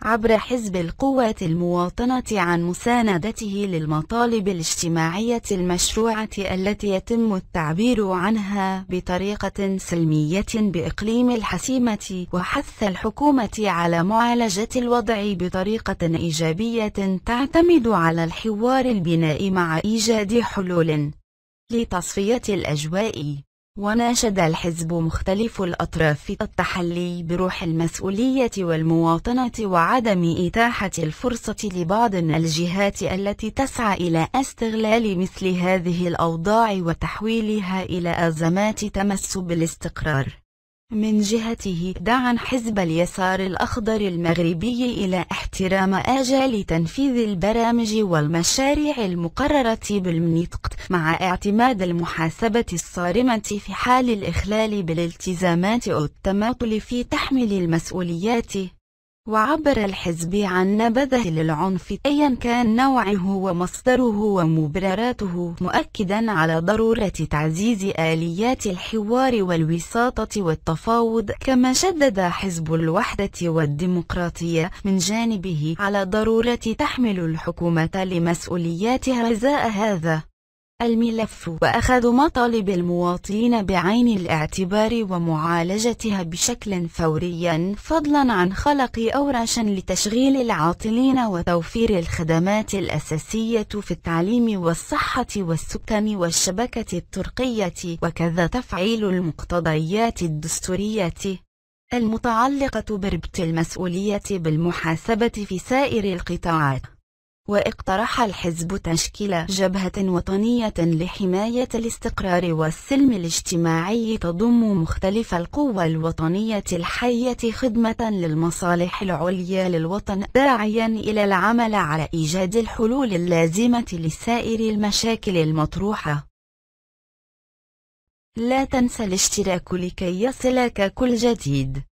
عبر حزب القوات المواطنة عن مساندته للمطالب الاجتماعية المشروعة التي يتم التعبير عنها بطريقة سلمية بإقليم الحسيمة، وحث الحكومة على معالجة الوضع بطريقة إيجابية تعتمد على الحوار البناء مع إيجاد حلول لتصفية الأجواء. وناشد الحزب مختلف الأطراف التحلي بروح المسؤولية والمواطنة، وعدم إتاحة الفرصة لبعض الجهات التي تسعى إلى استغلال مثل هذه الأوضاع وتحويلها إلى أزمات تمس بالاستقرار. من جهته دعا حزب اليسار الأخضر المغربي إلى احترام آجال تنفيذ البرامج والمشاريع المقررة بالمنطقة، مع اعتماد المحاسبة الصارمة في حال الإخلال بالالتزامات أو التماطل في تحميل المسؤوليات. وعبر الحزب عن نبذه للعنف أيا كان نوعه ومصدره ومبرراته، مؤكدا على ضرورة تعزيز آليات الحوار والوساطة والتفاوض. كما شدد حزب الوحدة والديمقراطية من جانبه على ضرورة تحمل الحكومة لمسؤولياتها إزاء هذا الملف، وأخذ مطالب المواطنين بعين الاعتبار ومعالجتها بشكل فوري، فضلا عن خلق أوراش لتشغيل العاطلين وتوفير الخدمات الأساسية في التعليم والصحة والسكن والشبكة الطرقية، وكذا تفعيل المقتضيات الدستورية المتعلقة بربط المسؤولية بالمحاسبة في سائر القطاعات. واقترح الحزب تشكيل جبهة وطنية لحماية الاستقرار والسلم الاجتماعي تضم مختلف القوى الوطنية الحية خدمة للمصالح العليا للوطن، داعيا إلى العمل على إيجاد الحلول اللازمة لسائر المشاكل المطروحة. لا تنسى الاشتراك لكي يصلك كل جديد.